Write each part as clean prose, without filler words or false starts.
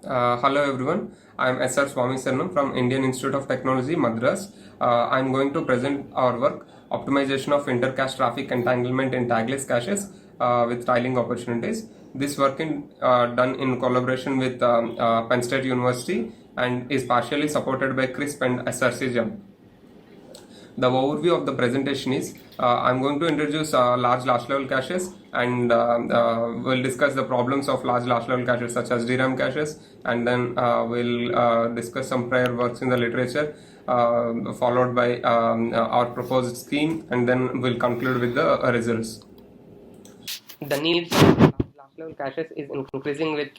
Hello everyone, I am S.R. Swami Sarnam from Indian Institute of Technology, Madras. I am going to present our work, Optimization of Intercache Traffic Entanglement in Tagless Caches with Tiling Opportunities. This work is done in collaboration with Penn State University and is partially supported by CRISP and SRC Jump. The overview of the presentation is I'm going to introduce large large level caches and we'll discuss the problems of large large level caches such as DRAM caches, and then we'll discuss some prior works in the literature followed by our proposed scheme, and then we'll conclude with the results. The need for large level caches is increasing with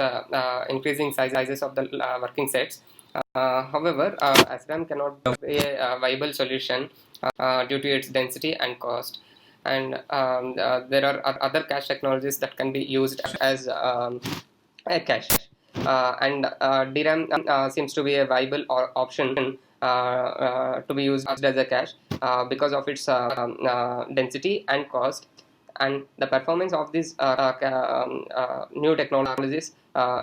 increasing sizes of the working sets. However, SRAM cannot be a viable solution due to its density and cost. And there are other cache technologies that can be used as a cache. DRAM seems to be a viable option to be used as a cache because of its density and cost, and the performance of these new technologies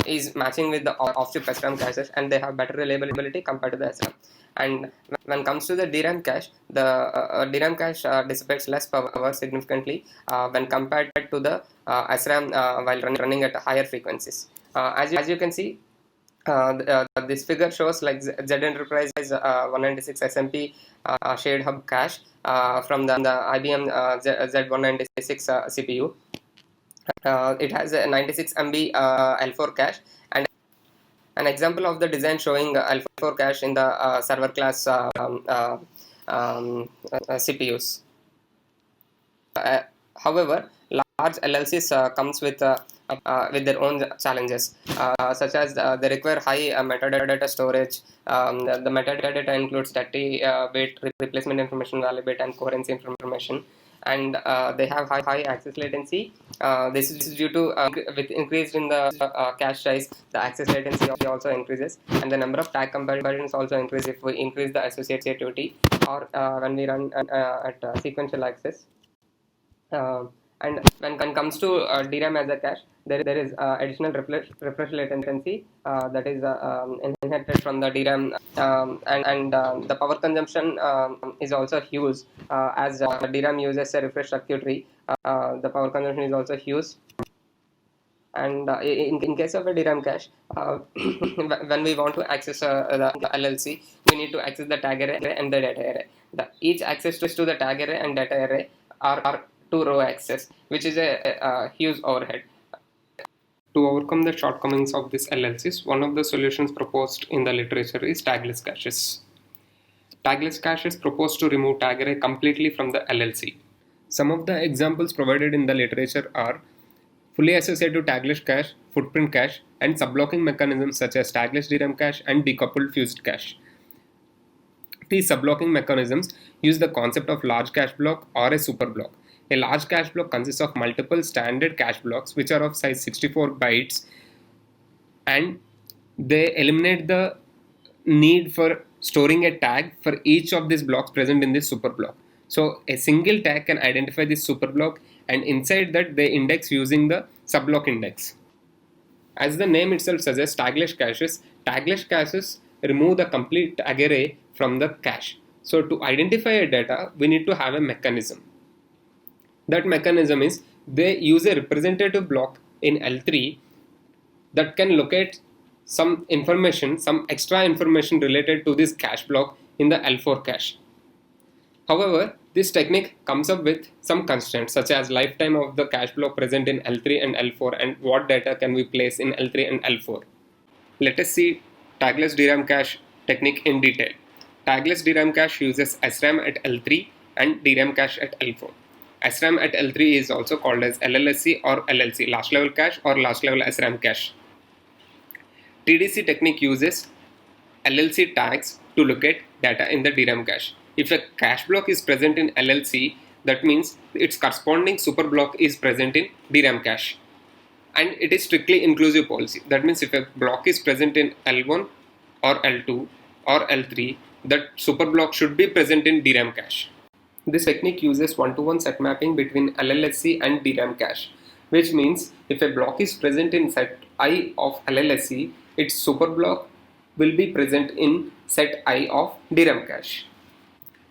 is matching with the off-chip SRAM caches, and they have better reliability compared to the SRAM. And when it comes to the DRAM cache, the DRAM cache dissipates less power significantly when compared to the SRAM while running at higher frequencies. As you can see, this figure shows like Z Enterprise 196 SMP shared hub cache from the IBM Z196 CPU. It has a 96 MB L4 cache, and an example of the design showing L4 cache in the server class CPUs. However, large LLCs comes with their own challenges, such as they require high metadata storage. The metadata includes bit replacement information, value bit, and coherency information, and they have high access latency. This is due to with increased in the cache size, the access latency also increases, and the number of tag comparisons also increase if we increase the associativity or when we run at sequential access. And when it comes to DRAM as a cache, there is additional refresh latency that is inherited from the DRAM, and the power consumption is also huge as DRAM uses a refresh circuitry. The power consumption is also huge. And in case of a DRAM cache, when we want to access the LLC, we need to access the tag array and the data array. Each access to the tag array and data array are two row access, which is a huge overhead. To overcome the shortcomings of these LLCs, one of the solutions proposed in the literature is tagless caches. Tagless caches propose to remove tag array completely from the LLC. Some of the examples provided in the literature are fully associative tagless cache, footprint cache, and subblocking mechanisms such as tagless DRAM cache and decoupled fused cache. These subblocking mechanisms use the concept of large cache block or a super block. A large cache block consists of multiple standard cache blocks which are of size 64 bytes, and they eliminate the need for storing a tag for each of these blocks present in this super block. So a single tag can identify this super block, and inside that they index using the subblock index. As the name itself suggests, tagless caches remove the complete tag array from the cache. So to identify a data, we need to have a mechanism. That mechanism is they use a representative block in L3 that can locate some information, some extra information related to this cache block in the L4 cache. However, this technique comes up with some constraints such as lifetime of the cache block present in L3 and L4 and what data can we place in L3 and L4. Let us see tagless DRAM cache technique in detail. Tagless DRAM cache uses SRAM at L3 and DRAM cache at L4. SRAM at L3 is also called as LLSC or LLC, last level cache or last level SRAM cache. TDC technique uses LLC tags to locate data in the DRAM cache. If a cache block is present in LLC, that means its corresponding super block is present in DRAM cache. And it is strictly inclusive policy. That means if a block is present in L1 or L2 or L3, that super block should be present in DRAM cache. This technique uses one-to-one set mapping between LLSC and DRAM cache, which means if a block is present in set I of LLSC, its superblock will be present in set I of DRAM cache.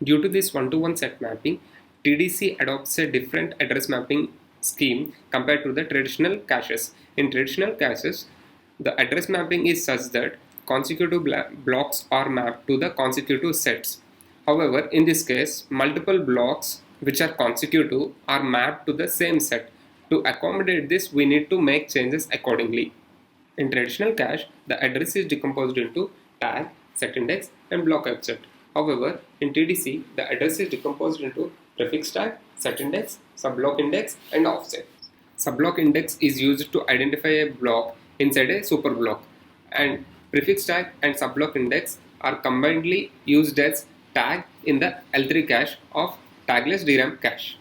Due to this one-to-one set mapping, TDC adopts a different address mapping scheme compared to the traditional caches. In traditional caches, the address mapping is such that consecutive blocks are mapped to the consecutive sets. However, in this case, multiple blocks which are consecutive are mapped to the same set. To accommodate this, we need to make changes accordingly. In traditional cache, the address is decomposed into tag, set index, and block offset. However, in TDC, the address is decomposed into prefix tag, set index, subblock index, and offset. Subblock index is used to identify a block inside a superblock, and prefix tag and subblock index are combinedly used as tag in the L3 cache of tagless DRAM cache.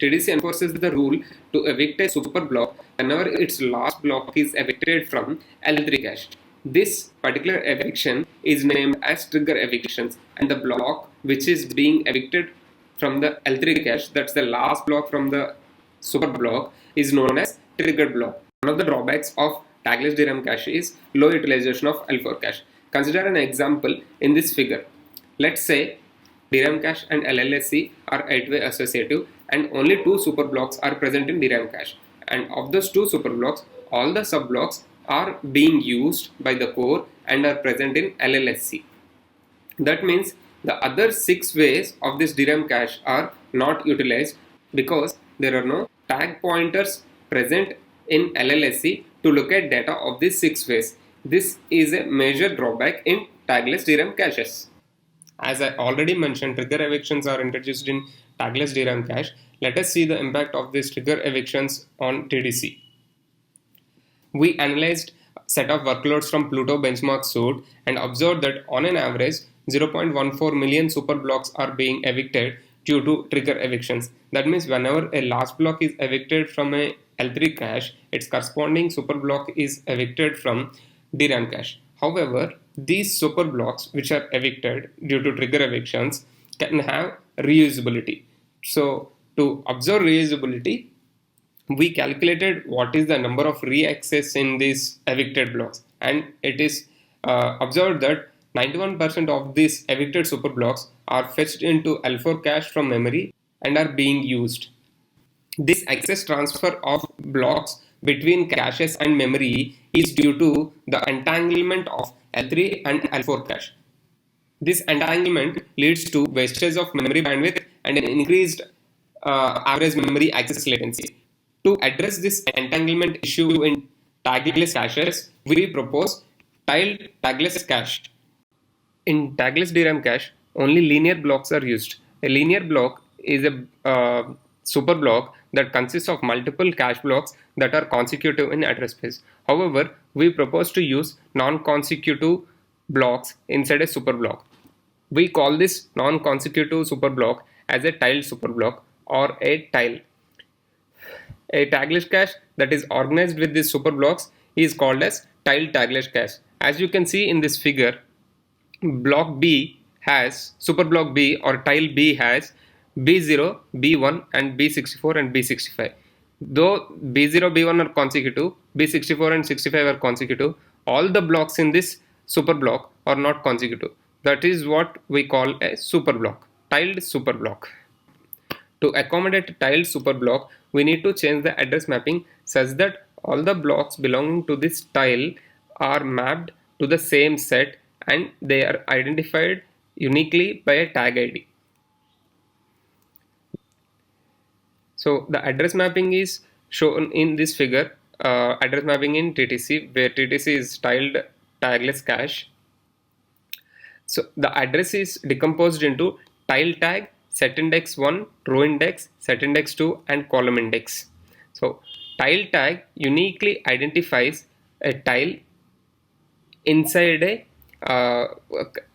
TDC enforces the rule to evict a superblock whenever its last block is evicted from L3 cache. This particular eviction is named as trigger evictions, and the block which is being evicted from the L3 cache, that's the last block from the superblock, is known as triggered block. One of the drawbacks of tagless DRAM cache is low utilization of L4 cache. Consider an example in this figure. Let's say DRAM cache and LLSC are 8-way associative and only 2 superblocks are present in DRAM cache. And of those 2 superblocks, all the subblocks are being used by the core and are present in LLSC. That means the other 6 ways of this DRAM cache are not utilized because there are no tag pointers present in LLSC to look at data of these 6 ways. This is a major drawback in tagless DRAM caches. As I already mentioned, trigger evictions are introduced in tagless DRAM cache. Let us see the impact of these trigger evictions on TDC. We analyzed a set of workloads from Pluto benchmark suite and observed that on an average 0.14 million superblocks are being evicted due to trigger evictions. That means whenever a last block is evicted from a L3 cache, its corresponding superblock is evicted from DRAM cache. However, these superblocks which are evicted due to trigger evictions can have reusability. So to observe reusability, we calculated what is the number of re-access in these evicted blocks, and it is observed that 91% of these evicted superblocks are fetched into L4 cache from memory and are being used. This access transfer of blocks between caches and memory is due to the entanglement of L3 and L4 cache. This entanglement leads to wastage of memory bandwidth and an increased average memory access latency. To address this entanglement issue in tagless caches, we propose tiled tagless cache. In tagless DRAM cache, only linear blocks are used. A linear block is a super block that consists of multiple cache blocks that are consecutive in address space. However, we propose to use non-consecutive blocks inside a super block. We call this non-consecutive super block as a tiled super block or a tile. A tagless cache that is organized with these super blocks is called as tiled tagless cache. As you can see in this figure, block B has, super block B or tile B has B0, B1 and B64 and B65. Though B0, B1 are consecutive, B64 and 65 are consecutive, all the blocks in this super block are not consecutive. That is what we call a super block, tiled super block. To accommodate a tiled super block, we need to change the address mapping such that all the blocks belonging to this tile are mapped to the same set and they are identified uniquely by a tag ID. So the address mapping is shown in this figure, address mapping in TTC, where TTC is tiled tagless cache. So the address is decomposed into tile tag, set index 1, row index, set index 2 and column index. So tile tag uniquely identifies a tile inside a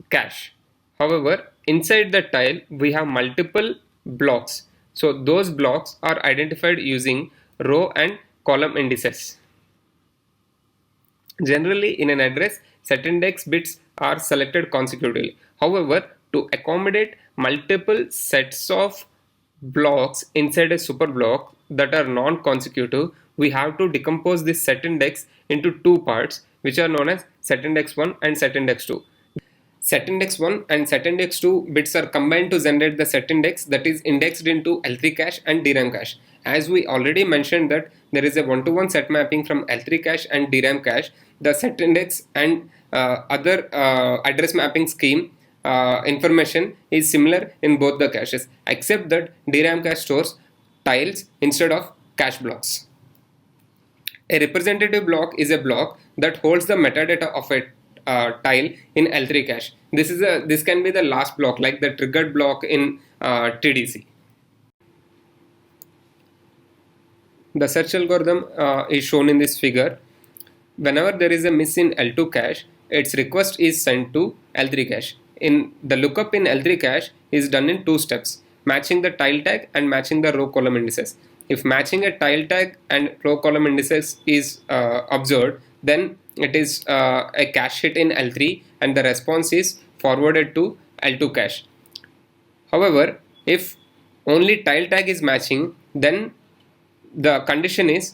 cache. However, inside the tile we have multiple blocks. So those blocks are identified using row and column indices. Generally, in an address, set index bits are selected consecutively. However, to accommodate multiple sets of blocks inside a super block that are non-consecutive, we have to decompose this set index into two parts, which are known as set index 1 and set index 2. Set index 1 and set index 2 bits are combined to generate the set index that is indexed into L3 cache and DRAM cache. As we already mentioned that there is a one-to-one set mapping from L3 cache and DRAM cache, the set index and other address mapping scheme information is similar in both the caches, except that DRAM cache stores tiles instead of cache blocks. A representative block is a block that holds the metadata of a tile in L3 cache. This can be the last block, like the triggered block in TDC. The search algorithm is shown in this figure. Whenever there is a miss in L2 cache, its request is sent to L3 cache. In the lookup in L3 cache is done in 2 steps: matching the tile tag and matching the row column indices. If matching a tile tag and row column indices is observed, then it is a cache hit in L3 and the response is forwarded to L2 cache. However, if only tile tag is matching, then the condition is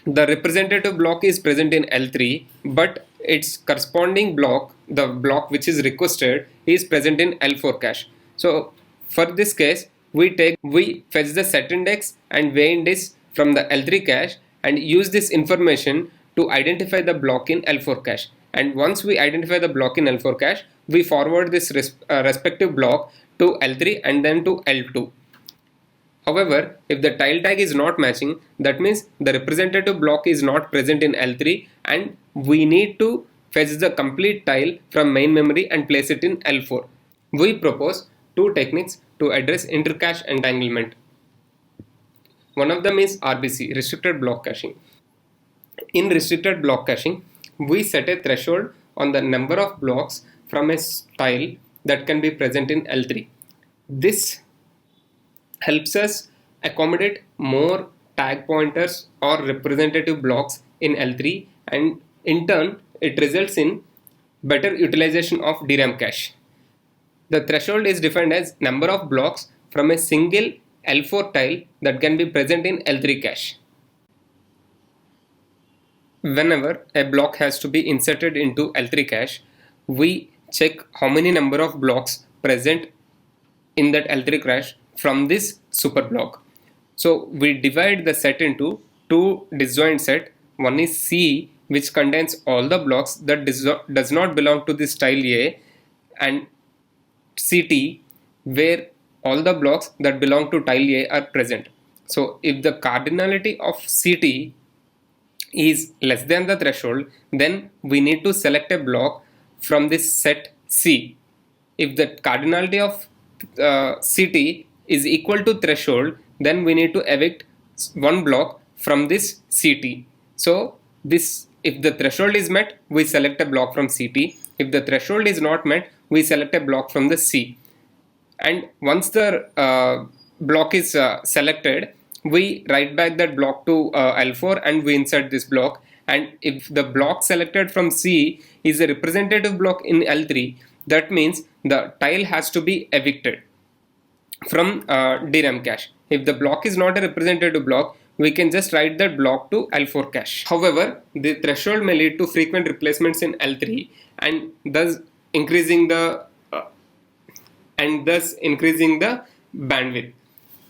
the representative block is present in L3, but its corresponding block, the block which is requested, is present in L4 cache. So for this case, we fetch the set index and way index from the L3 cache and use this information to identify the block in L4 cache. And once we identify the block in L4 cache, we forward this respective block to L3 and then to L2. However, if the tile tag is not matching, that means the representative block is not present in L3 and we need to fetch the complete tile from main memory and place it in L4. We propose 2 techniques to address inter-cache entanglement. One of them is RBC, restricted block caching. In restricted block caching, we set a threshold on the number of blocks from a tile that can be present in L3. This helps us accommodate more tag pointers or representative blocks in L3, and in turn it results in better utilization of DRAM cache. The threshold is defined as number of blocks from a single L4 tile that can be present in L3 cache. Whenever a block has to be inserted into L3 cache, we check how many number of blocks present in that L3 cache from this super block. So we divide the set into 2 disjoint set. One is C, which contains all the blocks that does not belong to this tile A, and CT, where all the blocks that belong to tile A are present. So if the cardinality of CT is less than the threshold, then we need to select a block from this set C. If the cardinality of CT is equal to threshold, then we need to evict one block from this CT. So if the threshold is met, we select a block from CT. If the threshold is not met, we select a block from the C. And once the block is selected, we write back that block to L4 and we insert this block. And if the block selected from C is a representative block in L3, that means the tile has to be evicted from DRAM cache. If the block is not a representative block, we can just write that block to L4 cache. However, the threshold may lead to frequent replacements in L3 and thus increasing the bandwidth.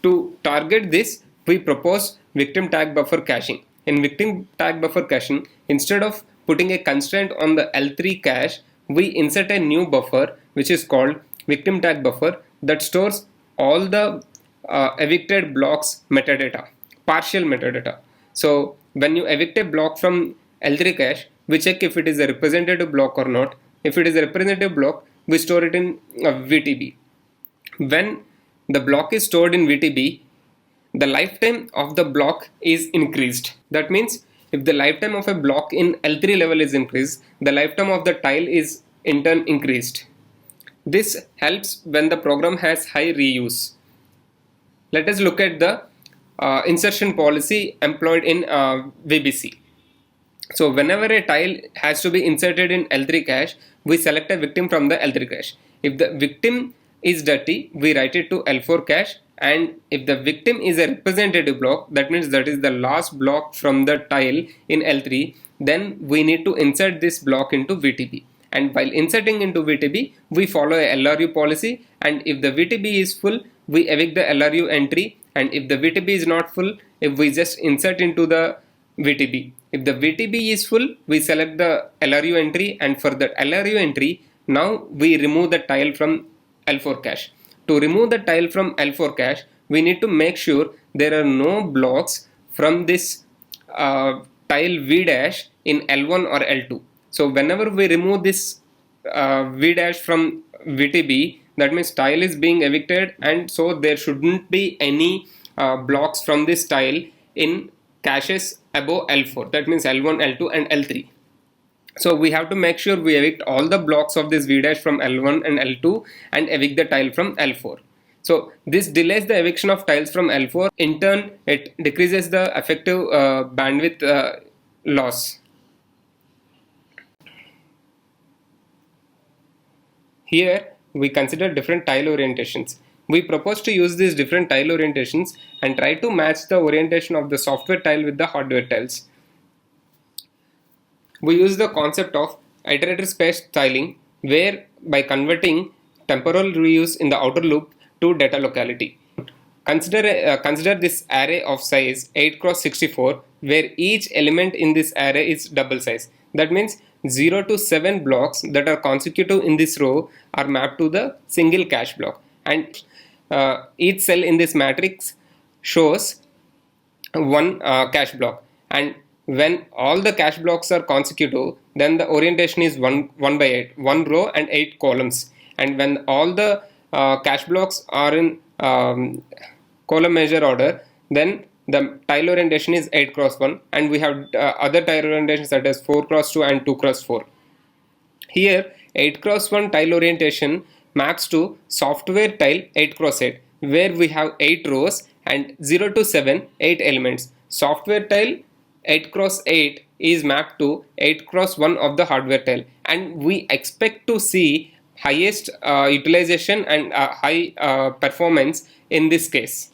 To target this, we propose victim tag buffer caching. In victim tag buffer caching, instead of putting a constraint on the L3 cache, we insert a new buffer which is called victim tag buffer that stores all the evicted blocks metadata, partial metadata. So when you evict a block from L3 cache, we check if it is a representative block or not. If it is a representative block, we store it in VTB. When the block is stored in VTB, the lifetime of the block is increased. That means if the lifetime of a block in L3 level is increased, the lifetime of the tile is in turn increased. This helps when the program has high reuse. Let us look at the insertion policy employed in VBC. So whenever a tile has to be inserted in L3 cache, we select a victim from the L3 cache. If the victim is dirty, we write it to L4 cache, and if the victim is a representative block, that means that is the last block from the tile in L3, then we need to insert this block into VTB. And while inserting into VTB, we follow a LRU policy, and if the VTB is full, we evict the LRU entry, and if the VTB is not full, if we just insert into the VTB. If the VTB is full, we select the LRU entry, and for the LRU entry, now we remove the tile from L4 cache. To remove the tile from L4 cache, we need to make sure there are no blocks from this tile V dash in L1 or L2. So whenever we remove this V dash from VTB, that means tile is being evicted, and so there shouldn't be any blocks from this tile in caches above L4. That means L1, L2 and L3. So we have to make sure we evict all the blocks of this V dash from L1 and L2 and evict the tile from L4. So this delays the eviction of tiles from L4. In turn, it decreases the effective bandwidth loss. Here we consider different tile orientations. We propose to use these different tile orientations and try to match the orientation of the software tile with the hardware tiles. We use the concept of iterator space tiling, where by converting temporal reuse in the outer loop to data locality. Consider this array of size 8 x 64, where each element in this array is double size. That means 0 to 7 blocks that are consecutive in this row are mapped to the single cache block, and each cell in this matrix shows one cache block. And when all the cache blocks are consecutive, then the orientation is 1 by 8, 1 row and 8 columns. And when all the cache blocks are in column measure order, then the tile orientation is 8 x 1, and we have other tile orientations such as 4 x 2 and 2 x 4. Here 8 x 1 tile orientation maps to software tile 8 x 8, where we have 8 rows and 0 to 7 8 elements. Software tile 8 x 8 is mapped to 8 x 1 of the hardware tile, and we expect to see highest utilization and high performance in this case.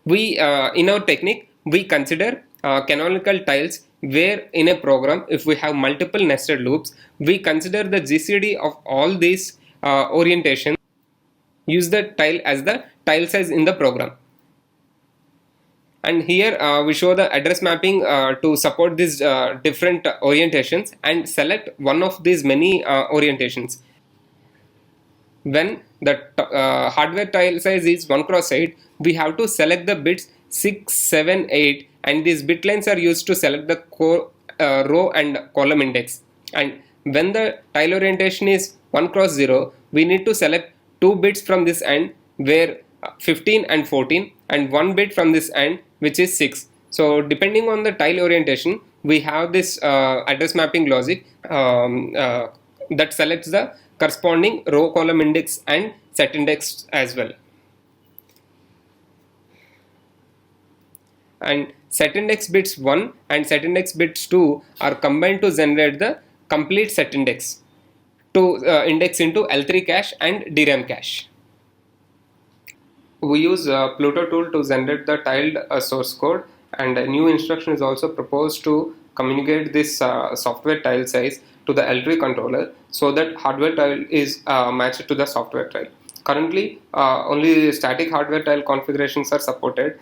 We in our technique, we consider canonical tiles, where in a program, if we have multiple nested loops, we consider the GCD of all these orientations, use the tile as the tile size in the program. And here we show the address mapping to support these different orientations, and select one of these many orientations. When the hardware tile size is 1 x 8, we have to select the bits 6, 7, 8, and these bit lines are used to select the row and column index. And when the tile orientation is 1 x 0, we need to select 2 bits from this end, where 15 and 14, and 1 bit from this end, which is 6. So depending on the tile orientation, we have this address mapping logic that selects the corresponding row column index and set index as well. And set index bits 1 and set index bits 2 are combined to generate the complete set index to index into L3 cache and DRAM cache. We use Pluto tool to generate the tiled source code, and a new instruction is also proposed to communicate this software tile size to the L3 controller, so that hardware tile is matched to the software tile. Currently, only static hardware tile configurations are supported.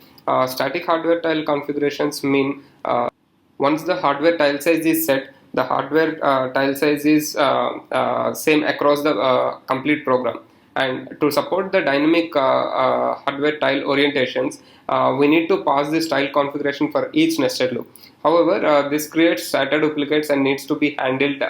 Static hardware tile configurations mean once the hardware tile size is set, the hardware tile size is same across the complete program. And to support the dynamic hardware tile orientations, we need to pass this tile configuration for each nested loop. However, this creates data duplicates and needs to be handled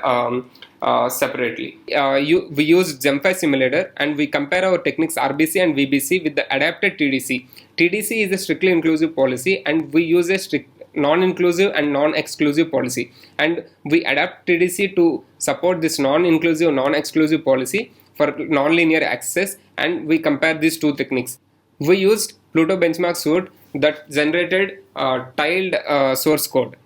separately. We use Gemfy simulator, and we compare our techniques RBC and VBC with the adapted TDC. TDC is a strictly inclusive policy, and we use a strict non-inclusive and non-exclusive policy, and we adapt TDC to support this non-inclusive, non-exclusive policy for non-linear access, and we compare these two techniques. We used Pluto benchmark suite that generated tiled source code,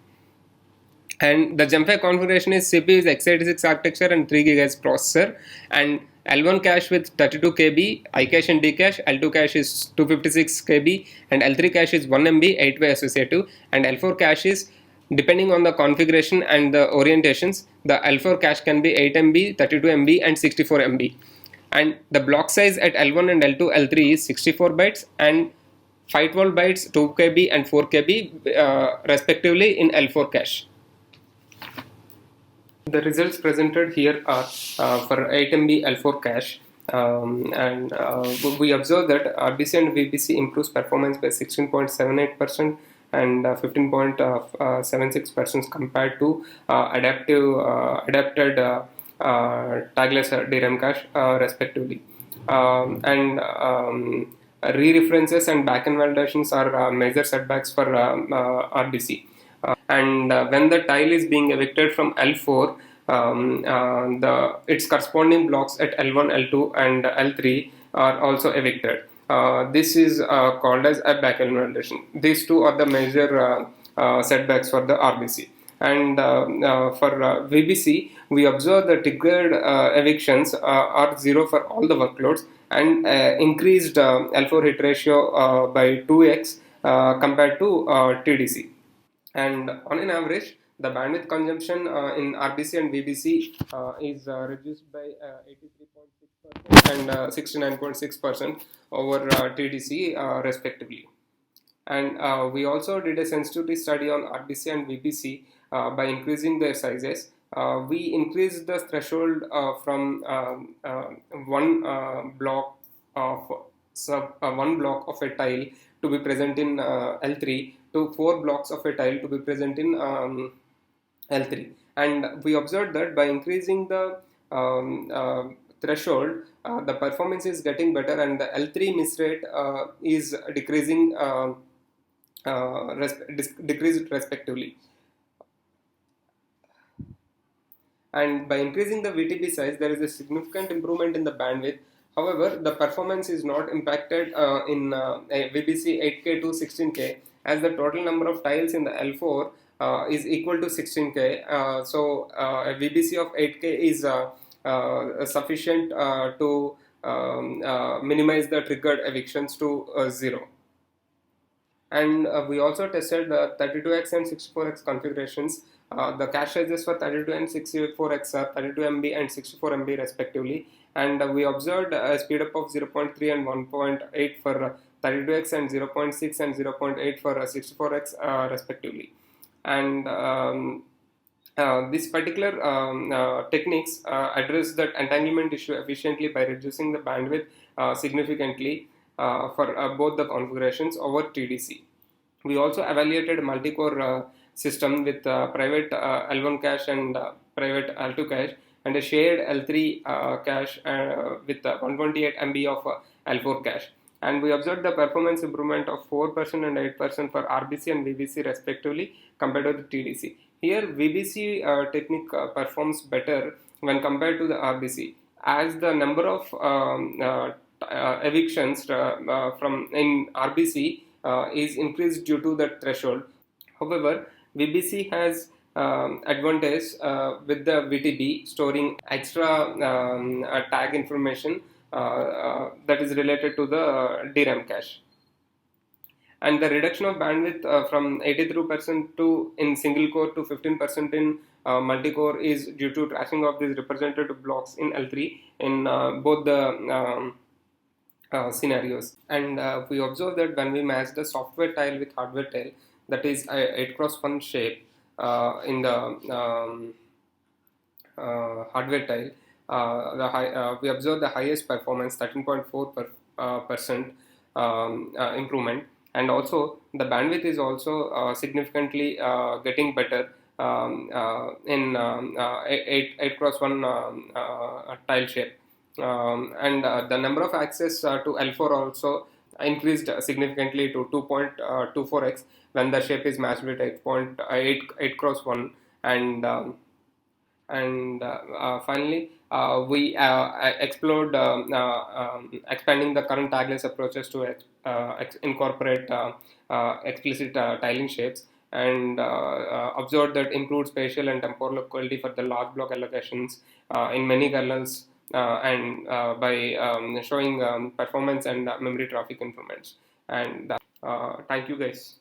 and the Gemfy configuration is CPU is x86 architecture and 3 GHz processor, and L1 cache with 32 KB, I cache and D cache, L2 cache is 256 KB, and L3 cache is 1 MB 8-way associative, and L4 cache is Depending on the configuration and the orientations, the L4 cache can be 8 MB, 32 MB, and 64 MB. And the block size at L1 and L2, L3 is 64 bytes and 512 bytes, 2 KB, and 4 KB, respectively, in L4 cache. The results presented here are for 8 MB L4 cache. And we observe that RBC and VBC improves performance by 16.78% and 15.76% compared to adapted tagless DRAM cache, respectively. Re-references and backend validations are major setbacks for RBC. When the tile is being evicted from L4, its corresponding blocks at L1, L2, and L3 are also evicted. This is called as a backend validation. These two are the major setbacks for the RBC. And for VBC, we observe the triggered evictions are zero for all the workloads and increased L4 hit ratio by 2x compared to TDC. And on an average, the bandwidth consumption in RBC and VBC is reduced by 83.6% and 69.6% over TDC, respectively. And we also did a sensitivity study on RBC and VBC by increasing their sizes. We increased the threshold from one block of one block of a tile to be present in L3 to 4 blocks of a tile to be present in L3. And we observed that by increasing the threshold, the performance is getting better and the L3 miss rate is decreasing, decreased respectively. And by increasing the VTB size, there is a significant improvement in the bandwidth. However, the performance is not impacted in VBC 8K to 16K, as the total number of tiles in the L4 is equal to 16K. So a VBC of 8K is sufficient to minimize the triggered evictions to 0. And we also tested the 32x and 64x configurations. The cache sizes for 32 and 64x are 32 MB and 64 MB respectively, and we observed a speed up of 0.3 and 1.8 for 32x and 0.6 and 0.8 for 64x respectively. And this particular techniques address that entanglement issue efficiently by reducing the bandwidth significantly for both the configurations over TDC. We also evaluated multi-core system with private L1 cache and private L2 cache and a shared L3 cache with 128 MB of L4 cache. And we observed the performance improvement of 4% and 8% for RBC and VBC respectively compared to the TDC. Here VBC technique performs better when compared to the RBC, as the number of evictions from in RBC is increased due to that threshold. However, VBC has advantage with the VTB storing extra tag information that is related to the DRAM cache. And the reduction of bandwidth from 83% to in single core to 15% in multi-core is due to trashing of these representative blocks in L3 in both the scenarios. And we observe that when we match the software tile with hardware tile, that is a 8x1 shape in the hardware tile, we observe the highest performance, 13.4% improvement, and also the bandwidth is also significantly getting better in 8x1 tile shape. And the number of access to L4 also increased significantly to 2.24x when the shape is matched with 8 cross 1. And finally, we explored expanding the current tagless approaches to incorporate explicit tiling shapes, and observed that improved spatial and temporal equality for the large block allocations in many kernels, and by showing performance and memory traffic improvements. And thank you guys.